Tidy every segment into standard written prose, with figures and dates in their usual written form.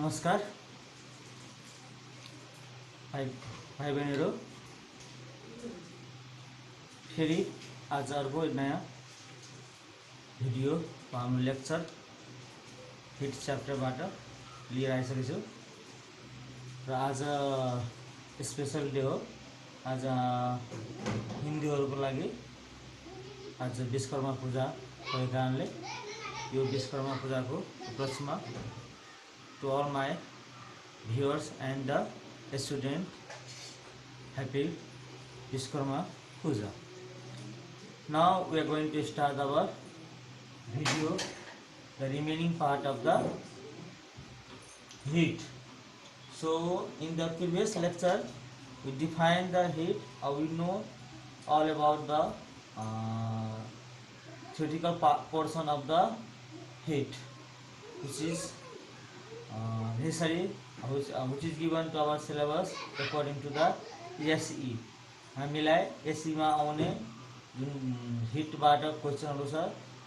नमस्कार भाइ भाइ बहिनीहरू, फेरि आज अर्को नयाँ भिडियो वा हाम्रो लेक्चर हिट च्याप्टरबाट लिएर आइसकेको छु र आज स्पेसल डे हो। आज हिन्दूहरूको लागि आज विश्वकर्मा पूजा भएको कारणले यो विश्वकर्मा पूजाको उपलक्ष्यमा to all my viewers and the student, happy Vishwakarma Puja. Now we are going to start our video, the remaining part of the heat. So in the previous lecture we defined the heat, we know all about the theoretical portion of the heat, which is necessary, which is given to our syllabus according to the SE. हामीलाई एसई मा आउने जुन हिटबाट क्वेशनहरु छ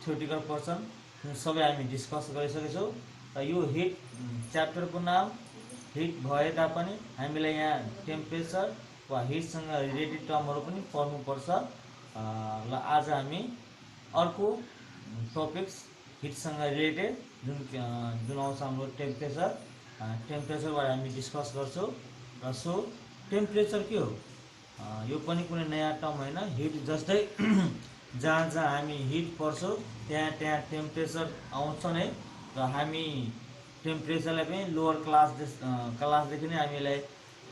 theoretical person सबै हामी discuss गरिसकेछौं र यो हिट च्याप्टरको नाम हिट भए तापनि हामीलाई यहाँ टेम्परेचर वा हिट सँग रिलेटेड टर्महरु पनि पढ्नु पर्छ। ल आज हामी अर्को टपिक्स हिट सँग रिलेटेड जुन आउँछ हाम्रो टेम्परेचरबाट हामी डिस्कस गर्छौं र सो टेम्परेचर के हो यो पनि कुनै नयाँ टर्म हैन। हिट जस्तै जहाँ जहाँ हामी हिट पर्छौं त्यहाँ त्यहाँ टेम्परेचर आउँछ नै र हामी टेम्परेचरलाई पनि लोअर क्लासदेखि नै हामीलाई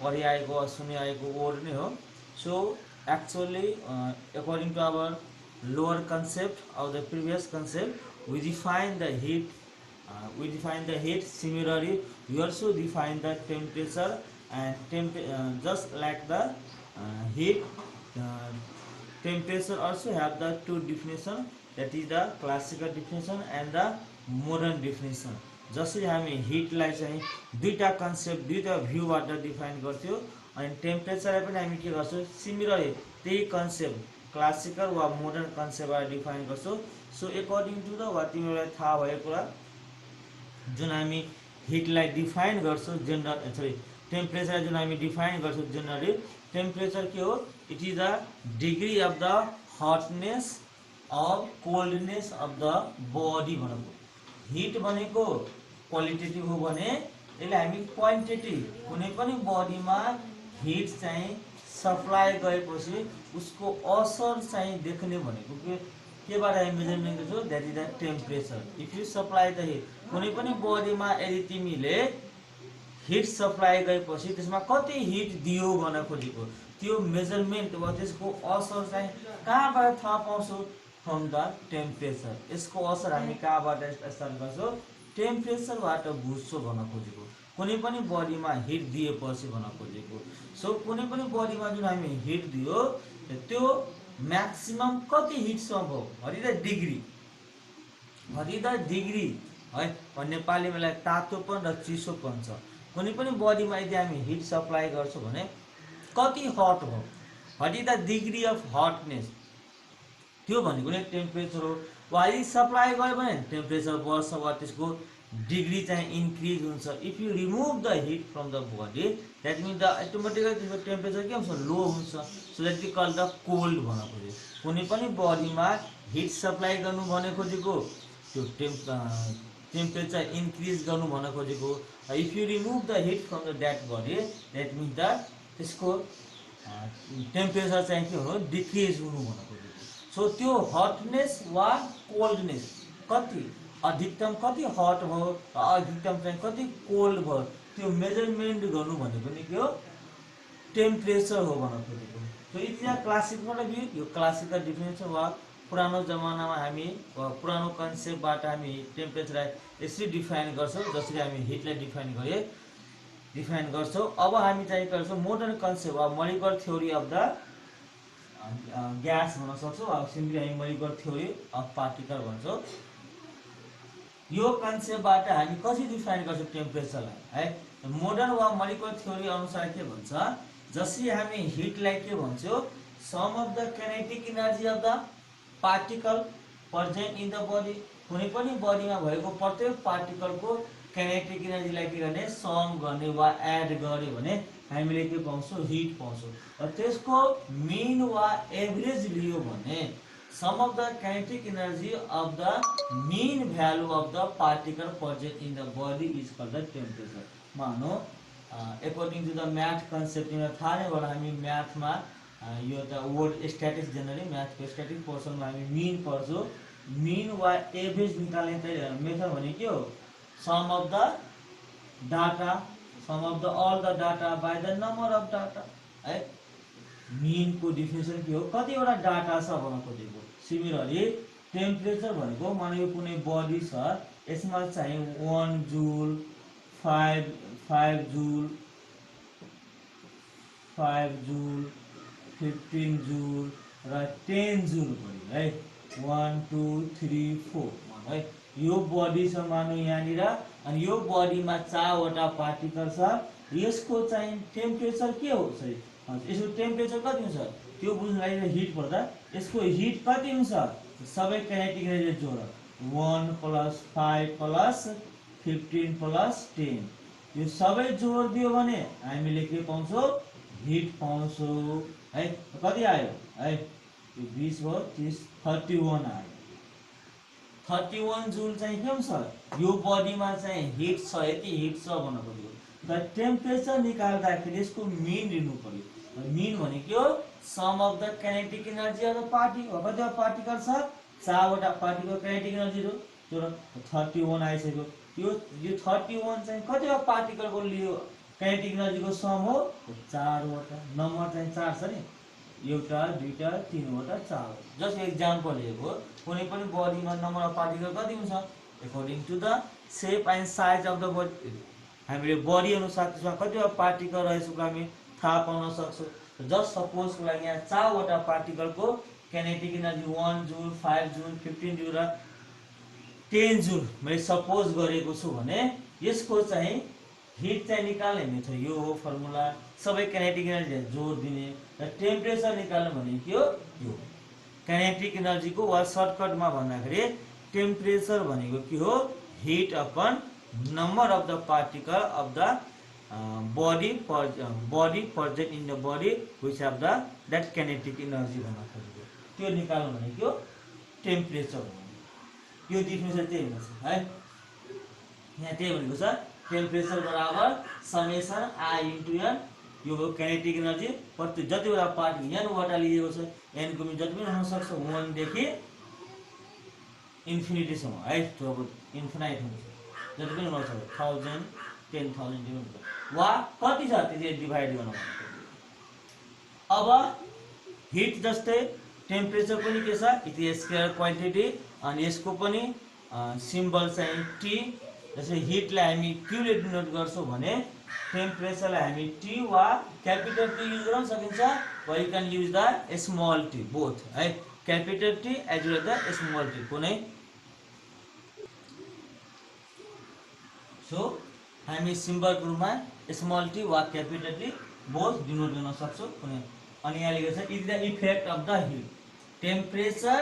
पढिआएको सुनिआएको वर्ड नै हो। So actually according to our lower concept of the previous concept, we define the heat. Similarly, we also define the temperature, and just like the heat, temperature also have the two definition, that is the classical definition and the modern definition. जसरी हामी hit लाई चाहिँ दुईटा concept दुईटा भ्यूबाट define गर्थ्यौ अनि टेम्परेचरलाई पनि हामी के गर्छौं सिमिलरली त्यही कन्सेप्ट क्लासिकल वा मोडर्न कन्सेप्टबाट डिफाइन गर्छौं। So according to the what तिमीलाई थाहा भएको कुरा जुन हामी हिटलाई डिफाइन गर्छौं जनरल सरी टेम्परेचर जुन हामी डिफाइन गर्छौं जनरली टेम्परेचर के हो it is the degree of the hotness or coldness of the body भनेको हिट भनेको क्वालिटेटिभ हो भने यसलाई हामी क्वान्टिटेटिभ कुनै पनि बडीमा हिट चाहिँ सप्लाई गएपछि उसको असर चाहिँ देख्ने भनेको केबाट हामी मेजरमेन्ट गर्छौं that is the temperature. If you supply the hit कुनै पनि बडीमा यदि तिमीले हिट सप्लाई गएपछि त्यसमा कति हिट दियो भन्न खोजेको त्यो मेजरमेन्ट वा त्यसको असर चाहिँ कहाँबाट थाहा पाउँछौ फ्रम द टेम्परेचर। यसको असर हामी कहाँबाट स्टार्ट गर्छौं टेम्परेचरबाट बुझ्छौं भन्न खोजेको कुनै पनि बडीमा हिट दिएपछि भन्न खोजेको। सो कुनै पनि बडीमा जुन हामी हिट दियो त्यो म्याक्सिमम कति हिटसम्म हो हरि द डिग्री है नेपालीमा यसलाई तातोपन र चिसोपन छ। कुनै पनि बडीमा यदि हामी हिट सप्लाई गर्छौं भने कति हट हो हरि द डिग्री अफ हटनेस त्यो भनेको नै टेम्परेचर हो। वा यदि सप्लाई गर्यो भने टेम्परेचर बढ्छ वा त्यसको डिग्री चाहिँ इन्क्रिज हुन्छ। If you remove the heat from the body that means the automatically त्यसको टेम्परेचर के हुन्छ लो हुन्छ। So that we call the cold भन्न खोजेको कुनै पनि बडीमा हिट सप्लाई गर्नु भने खोजेको त्यो टेम्परेचर इन्क्रिज गर्नु भन्न खोजेको। If you remove the heat from the that body that means the त्यसको टेम्परेचर चाहिँ के हो डिक्रिज हुनु भन्न खोजेको। सो त्यो हटनेस वा कोल्डनेस कति अधिकतम कति हट भयो अधिकतम चाहिँ कति कोल्ड भयो त्यो मेजरमेन्ट गर्नु भनेको नि के हो टेम्परेचर हो भन्न खोजेको। So it is classical view यो क्लासिकल डिफिनेसन वा पुरानो जमानामा हामी पुरानो कन्सेप्टबाट हामी टेम्परेचरलाई यसरी डिफाइन गर्छौं जसरी हामी हिटलाई डिफाइन गर्छौं। अब हामी चाहिँ गर्छौं मोडर्न कन्सेप्ट वा molecular theory of the gas भन्न सक्छौं अब सिम्पली हामी मोलिकुलर थ्योरी अफ पार्टिकल भन्छौं। यो कन्सेप्टबाट हामी कसरी डिफाइन गर्छौं टेम्परेचरलाई है मोडर्न वा मोलिकुलर थ्योरी अनुसार के भन्छ जसरी हामी हिटलाई के भन्छौं sum of the kinetic energy of the particle present in the body कुनै पनि बडीमा भएको प्रत्येक पार्टिकलको काइनेटिक एनर्जीलाई के गर्ने सम गर्ने वा एड गर्यो भने हामीले के पाउँछौँ हिट पाउँछौँ र त्यसको मिन वा एभरेज लियो भने sum of the kinetic energy of the mean value of the particle present in the body is called the temperature. मानौ according to the math concept थाहा नै होला हामी म्याथमा यो त वर्ड स्ट्याटिक्स जनरली म्याथको स्ट्याटिक पोर्सनमा हामी मिन पढ्छौँ। मिन वा एभरेज निकाल्ने मेथड भने के हो sum of the data sum of the all the data by the number of data है। मिन को डिफिनेसन के हो कतिवटा डाटा छ भन्न खोजेको। सिमिलरली टेम्परेचर भनेको मानौ यो कुनै बडी छ यसमा चाहिँ 1 जुल 5 जुल 15 जुल र 10 जुल भयो है। 1 2 3 4 है। यो बडी छ मानौ यहाँनिर अनि यो बडीमा 4 वटा पार्टिकल छ। यसको चाहिँ टेम्परेचर के हो सही यसको टेम्परेचर कति हुन्छ त्यो बुझ्नलाई हिट पर्दा यसको हिट कति हुन्छ सबै काइनेटिक एनर्जी जोड 1 + 5 + 15 + 10 यो सबै जोड दियो भने हामीले के पाउँछौँ हिट पाउँछौँ है। कति आयो है यो 20 भयो 30 31 आयो। 31 जुल चाहिँ के छ यो बडीमा चाहिँ हिट छ यति हिट छ भन्न खोजेको। र टेम्परेचर निकाल्दाखेरि यसको मिन लिनु पर्यो। मिन भनेको sum of the kinetic energy of the particle कतिवटा पार्टिकल छ 4 वटा पार्टिकल काइनेटिक एनर्जी हो त्यो 31 आइसक्यो। यो 31 चाहिँ कतिवटा पार्टिकलको लियो काइनेटिक एनर्जीको सम हो 4 वटा। नम्बर चाहिँ 4 छ नि एउटा दुईटा तीनवटा 4। जस्ट एक्जाम्पल लिएको कुनै पनि बडीमा नम्बर अफ पार्टिकल कति हुन्छ according to the shape and size of the body हामीले बडी अनुसार त्यसमा कतिवटा पार्टिकल रहेको हामी थाहा पाउन सक्छौँ। जस्ट सपोजको लागि यहाँ 4 वटा पार्टिकलको काइनेटिक एनर्जी 1 जुल 5 जुल 15 जुल र 10 जुल मैले सपोज गरेको छु भने यसको चाहिँ हिट चाहिँ निकाल्ने मेथड यो हो फर्मुला। सबै काइनेटिक एनर्जी जोड दिने र टेम्परेचर निकाल्नु भने के हो यो काइनेटिक एनर्जीको वा सर्टकटमा भन्दाखेरि टेम्परेचर भनेको के हो hit upon number of the particle of the body present in the body which have the that kinetic energy भन्न खोजेको त्यो निकाल्नु भनेको टेम्परेचर हो। यो डिफिनेसन त्यही हुन्छ है। यहाँ त्यही भनेको छ टेम्परेचर बराबर समेसन I * n यो हो काइनेटिक एनर्जी प्रति जतिवटा पार्ट n वटा लिएको छ n को जति पनि हुन सक्छ 1 देखि इन्फिनिटी सम्म है त्यो अब इन्फिनाइट हुन्छ जति पनि हुन सक्छ 1000 10,000 हुन्छ वा कति छ त्यसले डिभाइड गर्न भनेको। अब हिट जस्तै टेम्परेचर पनि के छ इट इज स्केलर क्वान्टिटी अनि यसको पनि सिम्बल चाहिँ टी। जस्तै हिटलाई हामी Q ले डिनोट गर्छौं भने टेम्परेचरलाई हामी T वा क्यापिटल T युज गर्न सकिन्छ वा you can use the small t both है capital T as well the small t कुनै। सो हामी सिम्बल रूपमा स्मल टी वा क्यापिटल टी बोथ डिनोट गर्न सक्छौं कुनै। अनि यहाँ लेखेको छ it the effect of the heat temperature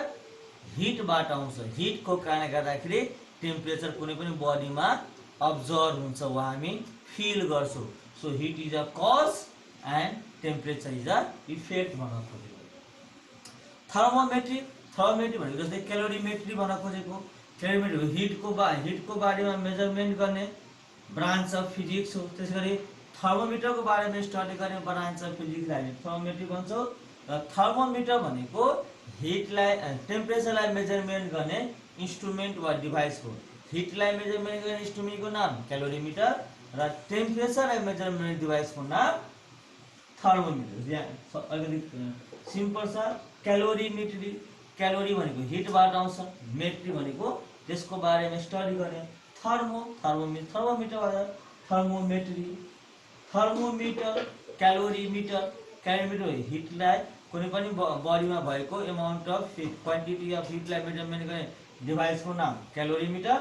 हिटबाट आउँछ। हिटको कारणले गर्दाखेरि टेम्परेचर कुनै पनि बडीमा अब्जर्भ हुन्छ वा हामी फिल गर्छौं। So hit is a cause and temperature is a effect भन्न खोजेको। थर्मोमेट्री भनेको जस्तै क्यालोरीमेट्री भन्न खोजेको। क्यालोरीमेट्री हिटको बारेमा मेजरमेन्ट गर्ने ब्रान्च अफ फिजिक्स हो। त्यसैगरी थर्मोमिटरको बारेमा स्टडी गर्ने ब्रान्च अफ फिजिक्सलाई हामी थर्मोमेट्री भन्छौँ। र थर्मोमिटर भनेको हिटलाई टेम्परेचरलाई मेजरमेन्ट गर्ने इन्स्ट्रुमेन्ट वा डिभाइस हो। हिटलाई मेजरमेन्ट गर्ने इन्स्ट्रुमेन्टको नाम क्यालोरीमिटर र टेम्परेचरलाई मेजरमेन्ट डिभाइसको नाम थर्मोमिटर। यहाँ अलिकति सिम्पल छ क्यालोरीमेट्री क्यालोरी भनेको हिटबाट आउँछ मेट्री भनेको त्यसको बारेमा स्टडी गर्ने थर्मोमिटर थर्मोमिटर क्यालोरीमिटर हिटलाई कुनै पनि बडीमा भएको एमाउन्ट अफ क्वान्टिटी अफ हिटलाई मेजरमेन्ट गर्ने डिभाइसको नाम क्यालोरीमिटर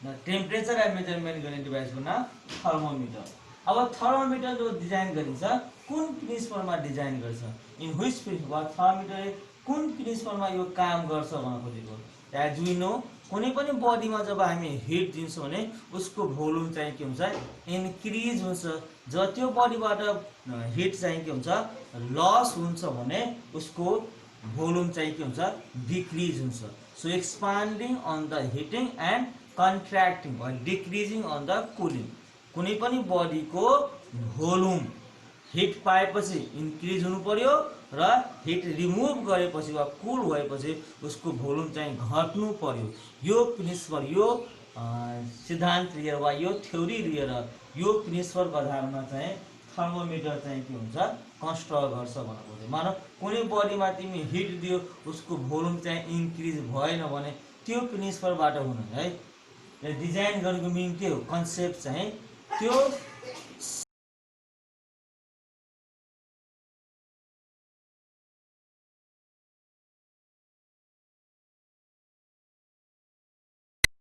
र टेम्परेचरलाई मेजरमेन्ट गर्ने डिभाइसको नाम थर्मोमिटर। अब थर्मोमिटर जो डिजाइन गरिन्छ कुन प्रिन्सिपलमा डिजाइन गर्छ इन व्हिच प्रिन्सिपल वा थर्मोमिटरले कुन प्रिन्सिपलमा यो काम गर्छ भन्न खोजेको। एज वी नो कुनै पनि बडीमा जब हामी हिट दिन्छौँ भने उसको भोल्युम चाहिँ के हुन्छ, इन्क्रिज हुन्छ। जब त्यो बडीबाट हिट चाहिँ के हुन्छ, लस हुन्छ भने उसको भोल्युम चाहिँ के हुन्छ, डिक्रिज हुन्छ। So expanding on the heating and contracting or decreasing on the cooling. कुनै पनि बडीको भोल्युम हिट पाएपछि इन्क्रिज हुनु पर्यो र हिट रिमुभ गरेपछि वा कुल भएपछि उसको भोल्युम चाहिँ घट्नु पर्यो। यो प्रिन्सिपल, यो सिद्धान्त लिएर वा यो थ्योरी लिएर, यो प्रिन्सिपलको आधारमा चाहिँ थर्मोमिटर चाहिँ के हुन्छ, कन्स्ट्रक्ट गर्छ भन्नु। मान कुनै बडीमा तिमी हिट दियो, उसको भोल्युम चाहिँ इन्क्रिज भएन भने त्यो प्रिन्सिपलबाट हुनु है। डिजाइन गरेको मिनिङ के हो, कन्सेप्ट चाहिँ त्यो